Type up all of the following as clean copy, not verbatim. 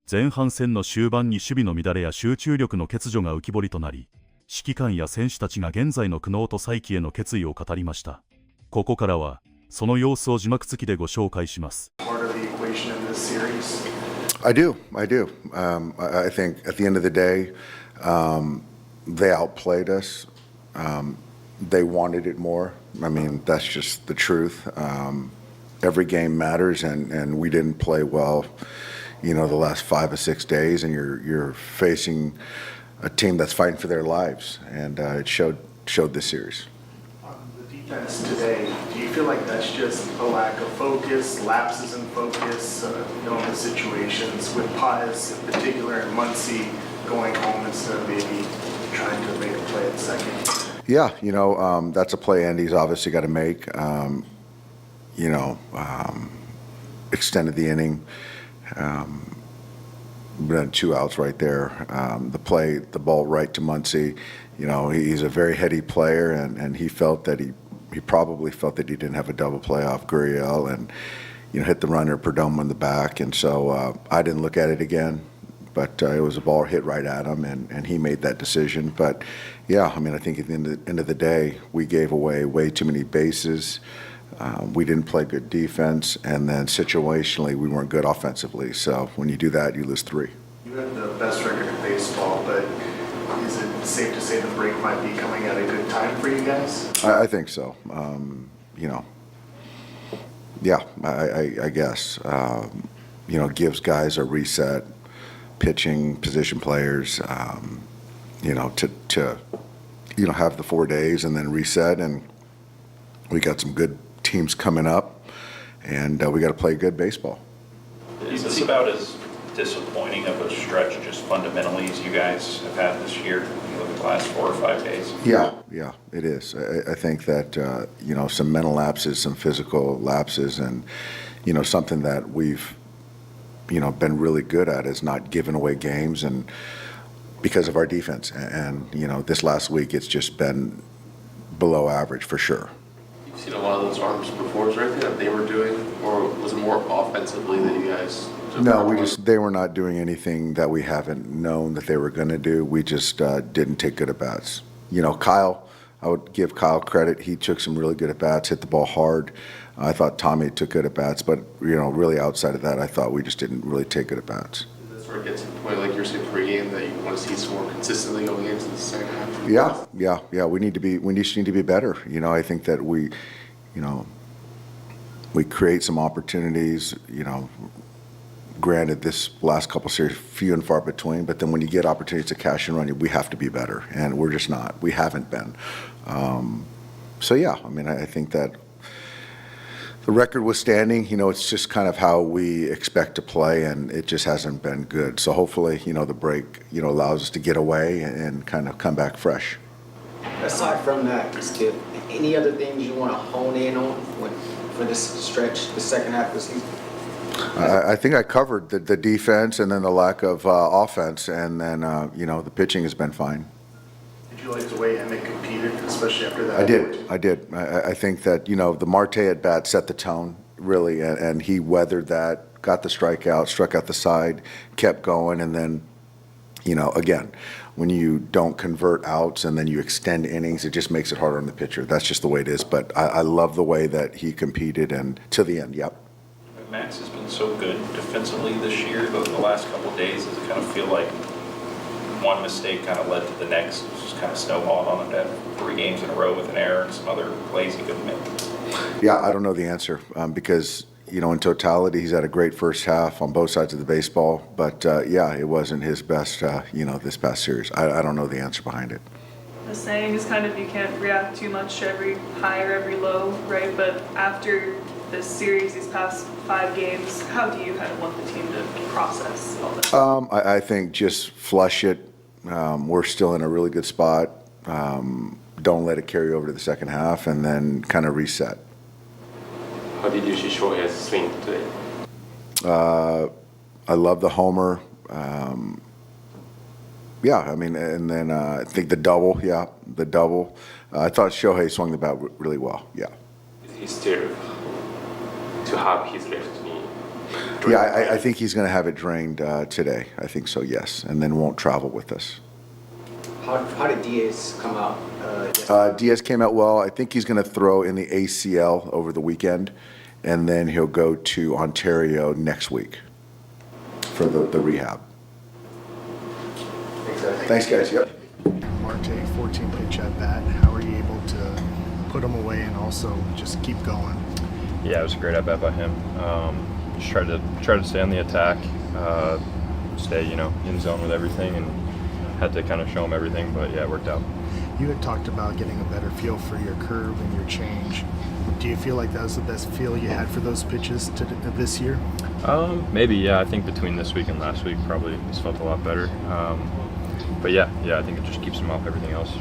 前半戦の終盤に守備の乱れや集中力の欠如が浮き彫りとなり、指揮官や選手たちが現在の苦悩と再起への決意を語りました。ここからはその様子を字幕付きでご紹介します。I do. I think at the end of the day, they outplayed us. They wanted it more. I mean, that's just the truth. Every game matters, and we didn't play well, the last 5 or 6 days, and you're facing a team that's fighting for their lives, and it showed this series. On the defense today, do you feel like that's just a lack of focus, lapses in focus, knowing the situations with Paz in particular and Muncy going home instead of maybe trying to make a play at second? Yeah, that's a play Andy's obviously got to make. Extended the inning. Been 2 outs right there. The ball right to Muncy. He's a very heady player, and he felt that he probably felt that he didn't have a double play off Gurriel, and hit the runner Perdomo in the back. And so I didn't look at it again, but it was a ball hit right at him, and he made that decision. But yeah, I think at the end of the day, we gave away way too many bases. We didn't play good defense, and then situationally, we weren't good offensively. So when you do that, you lose 3. You have the best record in baseball, but is it safe to say the break might be coming at a good time for you guys? I think so. Yeah, I guess. Gives guys a reset, pitching, position players, to have the 4 days and then reset. And we got some good teams coming up, and we got to play good baseball. Is this about as disappointing of a stretch just fundamentally as you guys have had this year? You look at the last 4 or 5 days. Yeah, it is. I think that some mental lapses, some physical lapses, and something that we've been really good at is not giving away games, and because of our defense. And this last week it's just been below average for sure. You've seen a lot of those arms before. Is there anything that they were doing, or was it more offensively that you guys? No, they were not doing anything that we haven't known that they were going to do. We just didn't take good at bats. Kyle, I would give Kyle credit. He took some really good at bats, hit the ball hard. I thought Tommy took good at bats, but really outside of that, I thought we just didn't really take good at bats. That's where it gets to the point, like you're saying pregame, that you want to see some more consistently going into the second half. Yeah. We just need to be better. I think that we create some opportunities. Granted, this last couple series, few and far between, but then when you get opportunities to cash and run, we have to be better, and we're just not. We haven't been. So yeah, I think that the record was standing. It's just kind of how we expect to play, and it just hasn't been good. So hopefully, the break, allows us to get away and kind of come back fresh. Aside from that, Skip, any other things you want to hone in on for this stretch, the second half of the season? I think I covered the defense and then the lack of offense, and then the pitching has been fine. Did you like the way Emmett competed, especially after that? I did. I think that the Marte at bat set the tone really, and he weathered that, got the strikeout, struck out the side, kept going, and then again, when you don't convert outs and then you extend innings, it just makes it harder on the pitcher. That's just the way it is. But I love the way that he competed, and to the end, yep. Max has been so good defensively this year, but the last couple of days, does it kind of feel like one mistake kind of led to the next? It's just kind of snowballed on him to have 3 games in a row with an error and some other plays he couldn't make. Yeah, I don't know the answer because, in totality, he's had a great first half on both sides of the baseball. But, it wasn't his best, this past series. I don't know the answer behind it. The saying is kind of you can't react too much to every high or every low, right? But after this series, these past 5 games, how do you kind of want the team to process all this? I think just flush it. We're still in a really good spot. Don't let it carry over to the second half, and then kind of reset. How did you see Shohei's swing today? I love the homer. And then I think the double. I thought Shohei swung the bat really well. Yeah. Is he still to have his left knee? Yeah, I think he's going to have it drained today. I think so, yes, and then won't travel with us. How did Diaz come out? Yesterday? Diaz came out well. I think he's going to throw in the ACL over the weekend, and then he'll go to Ontario next week for the rehab. Thanks, guys. Yep. Marte, 14 pitch at bat. How are you able to put him away and also just keep going? Yeah, it was a great at bat by him. Just tried to stay on the attack, stay in zone with everything, and had to kind of show him everything. But yeah, it worked out. You had talked about getting a better feel for your curve and your change. Do you feel like that was the best feel you had for those pitches this year? Maybe, yeah. I think between this week and last week, probably it's felt a lot better. But yeah, I think it just keeps him off everything else.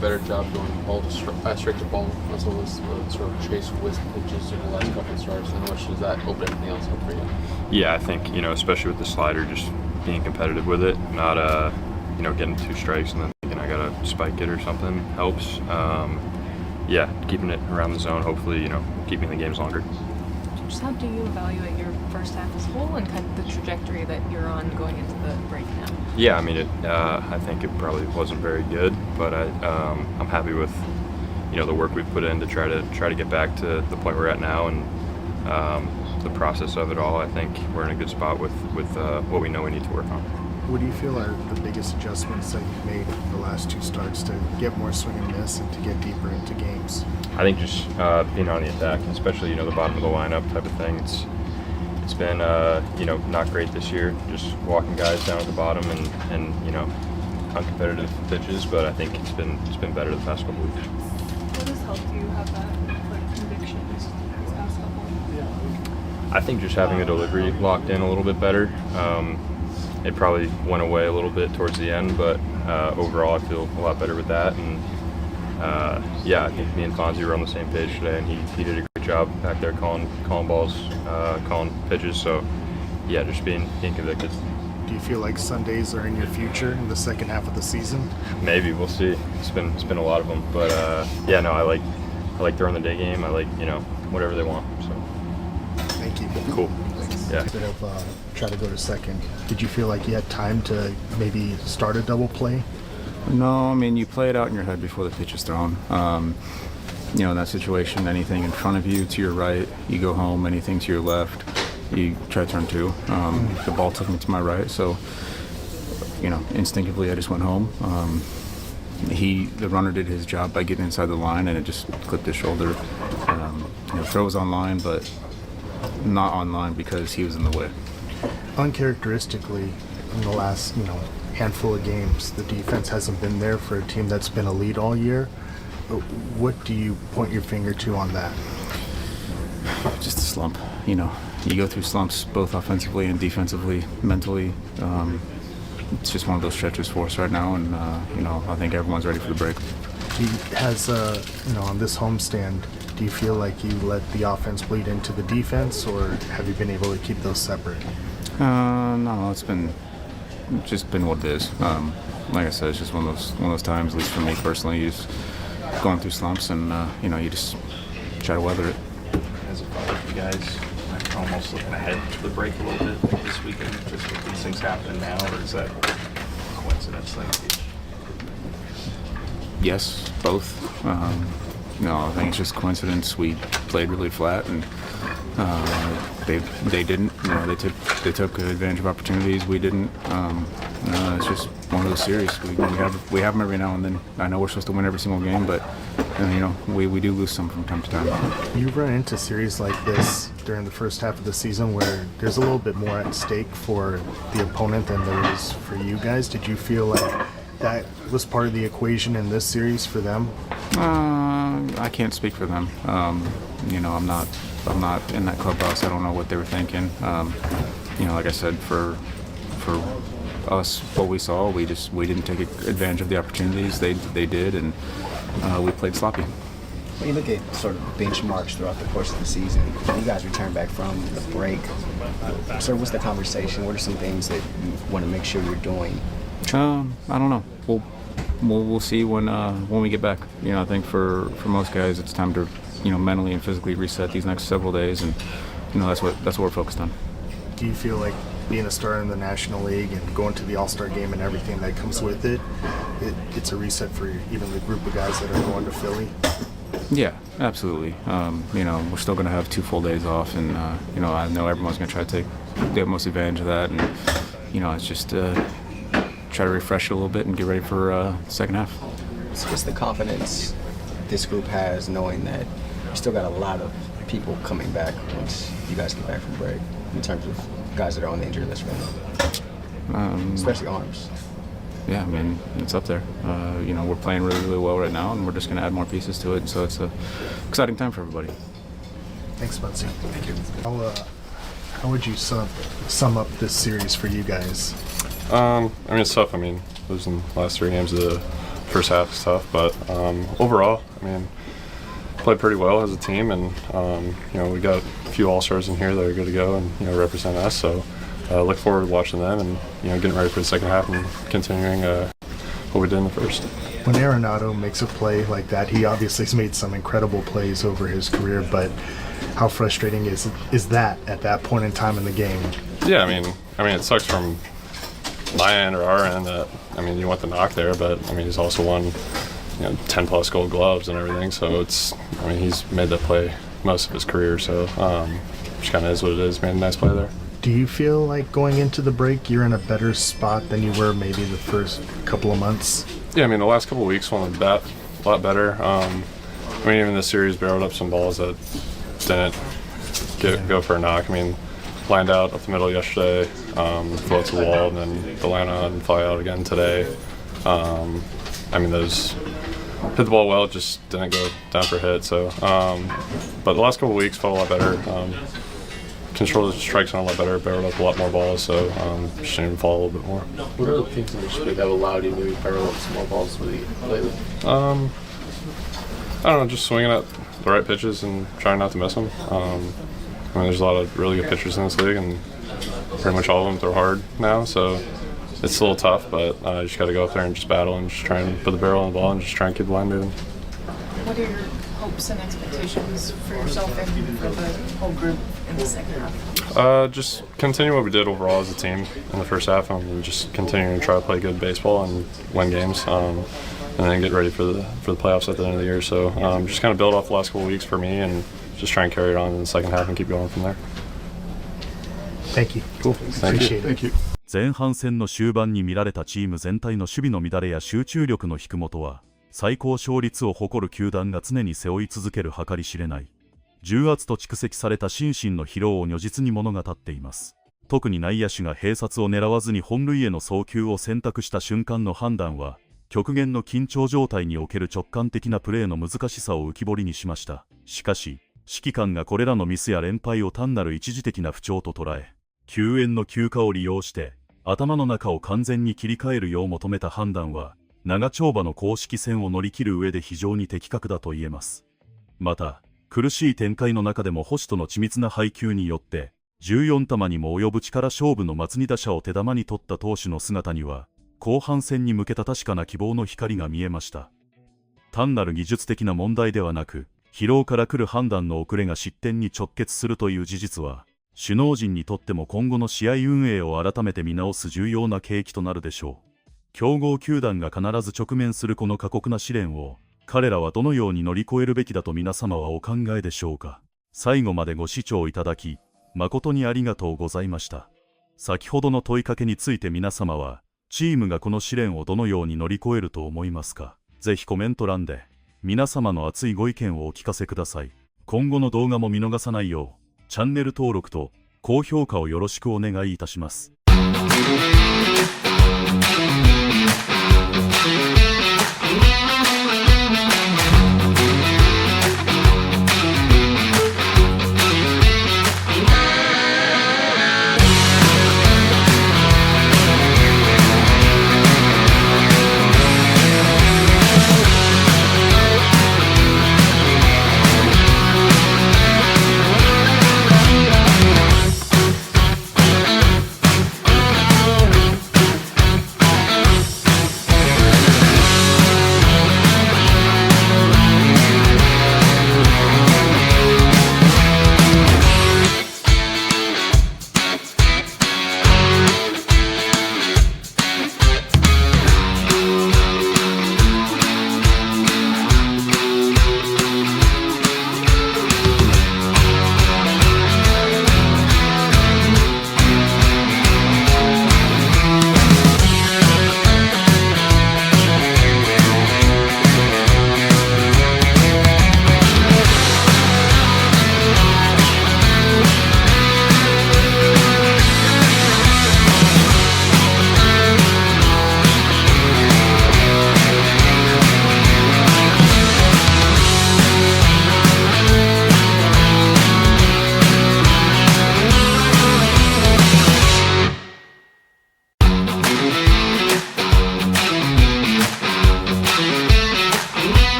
Better job going ball to straight to ball on some of this sort of chase with pitches in the last couple of starts. How much does that open everything else up for you? Yeah, I think especially with the slider, just being competitive with it, not getting 2 strikes and then thinking I gotta spike it or something helps. Yeah, keeping it around the zone, hopefully keeping the games longer. Just how do you evaluate your first half as a whole and kind of the trajectory that you're on going into the break now? Yeah, I mean, I think it probably wasn't very good, but I'm happy with the work we've put in to try to get back to the point we're at now, and the process of it all. I think we're in a good spot with what we know we need to work on. What do you feel are the biggest adjustments that you've made the last 2 starts to get more swing and miss and to get deeper into games? I think just being on the attack, especially the bottom of the lineup type of thing. It's been not great this year. Just walking guys down at the bottom and uncompetitive pitches, but I think it's been better the past couple weeks. What has helped you have that conviction these past couple? I think just having the delivery locked in a little bit better. It probably went away a little bit towards the end, but overall I feel a lot better with that. And I think me and Fonzie were on the same page today, and he did a great job back there calling balls, calling pitches. So yeah, just being convicted. Do you feel like Sundays are in your future in the second half of the season? Maybe, we'll see. It's been a lot of them, but I like throwing the day game. I like whatever they want. So Thank you. cool. Yeah. Instead of try to go to second, did you feel like you had time to maybe start a double play? No, I mean, you play it out in your head before the pitch is thrown. In that situation, anything in front of you to your right, you go home. Anything to your left, you try to turn 2. The ball took me to my right, so instinctively I just went home. The runner did his job by getting inside the line, and it just clipped his shoulder. Throw was on line, but not on line because he was in the way. Uncharacteristically, in the last handful of games, the defense hasn't been there for a team that's been a lead all year. What do you point your finger to on that? Just a slump. You go through slumps both offensively and defensively, mentally. It's just one of those stretches for us right now, and I think everyone's ready for the break. On this homestand, do you feel like you let the offense bleed into the defense, or have you been able to keep those separate? No, it's just been what it is. Like I said, it's just one of those times, at least for me personally, you just going through slumps, and you just try to weather it. As a father, you guys are almost looking ahead to the break a little bit this weekend, just with these things happening now, or is that coincidence? Yes, both. I think it's just coincidence. We played really flat, and they didn't. They took advantage of opportunities. We didn't. It's just one of those series. We have them every now and then. I know we're supposed to win every single game, but we do lose some from time to time. You run into series like this during the first half of the season where there's a little bit more at stake for the opponent than there is for you guys. Did you feel like that was part of the equation in this series for them? I can't speak for them. I'm not in that clubhouse. I don't know what they were thinking. Like I said, for us, what we saw, we didn't take advantage of the opportunities. They did, and we played sloppy. When you look at sort of benchmarks throughout the course of the season, when you guys return back from the break, what's the conversation? What are some things that you want to make sure you're doing? I don't know. We'll see when we get back. I think for most guys, it's time to mentally and physically reset these next several days and that's what we're focused on. Do you feel like being a starter in the National League and going to the All-Star game and everything that comes with it's a reset for even the group of guys that are going to Philly? Yeah, absolutely. We're still going to have 2 full days off, and I know everyone's going to try to take the most advantage of that, and it's just try to refresh it a little bit and get ready for the second half. So what's the confidence this group has, knowing that you still got a lot of people coming back once you guys get back from break, in terms of guys that are on the injury list right now, especially arms? Yeah, I mean, it's up there. We're playing really, really well right now, and we're just going to add more pieces to it. So it's an exciting time for everybody. Thanks, Muncy. Thank you. How would you sum up this series for you guys? It's tough. Losing the last 3 games of the first half is tough, but overall, played pretty well as a team, and we got a few All-Stars in here that are good to go and represent us. So look forward to watching them and getting ready for the second half and continuing what we did in the first. When Arenado makes a play like that, he obviously has made some incredible plays over his career, but how frustrating is that at that point in time in the game? Yeah, it sucks from my end or our end that you want the knock there, but he's also won 10+ Gold Gloves and everything, so he's made that play most of his career, so just kind of is what it is. Made a nice play there. Do you feel like going into the break you're in a better spot than you were maybe the first couple of months? Yeah, the last couple of weeks went a lot better. Even this series barreled up some balls that didn't go for a knock. Lined out up the middle yesterday, float to the wall, and then the line on and fly out again today. Those hit the ball well, just didn't go down for a hit. So, but the last couple of weeks felt a lot better. Controlled the strikes on a lot better, barreled up a lot more balls, so just need to fall a little bit more. What are the things in the split that allowed you to maybe barrel up some more balls lately? I don't know, just swinging at the right pitches and trying not to miss them. There's a lot of really good pitchers in this league, and pretty much all of them throw hard now, so it's a little tough, but you just got to go up there and just battle and just try and put the barrel on the ball and just try and keep the line moving. What are your hopes and expectations for yourself and for the whole group in the second half? Just continue what we did overall as a team in the first half, and just continuing to try to play good baseball and win games, and then get ready for the playoffs at the end of the year. So just kind of build off the last couple of weeks for me and just try and carry it on in the second half and keep going from there. Thank you. Cool. Appreciate it. Thank you. 前半戦の終盤に見られたチーム全体の守備の乱れや集中力の低元は、最高勝率を誇る球団が常に背負い続ける計り知れない重圧と蓄積された心身の疲労を如実に物語っています。特に内野手が併殺を狙わずに本塁への送球を選択した瞬間の判断は、極限の緊張状態における直感的なプレーの難しさを浮き彫りにしました。しかし、指揮官がこれらのミスや連敗を単なる一時的な不調と捉え、救援の休暇を利用して頭の中を完全に切り替えるよう求めた判断は、長丁場の公式戦を乗り切る上で非常に的確だと言えます。また、苦しい展開の中でも捕手との緻密な配球によって、14球にも及ぶ力勝負の松2打者を手玉に取った投手の姿には、後半戦に向けた確かな希望の光が見えました。単なる技術的な問題ではなく、疲労から来る判断の遅れが失点に直結するという事実は、首脳陣にとっても今後の試合運営を改めて見直す重要な契機となるでしょう。強豪球団が必ず直面するこの過酷な試練を、彼らはどのように乗り越えるべきだと皆様はお考えでしょうか。最後までご視聴いただき、誠にありがとうございました。先ほどの問いかけについて皆様は、チームがこの試練をどのように乗り越えると思いますか。ぜひコメント欄で、皆様の熱いご意見をお聞かせください。今後の動画も見逃さないよう、チャンネル登録と高評価をよろしくお願いいたします。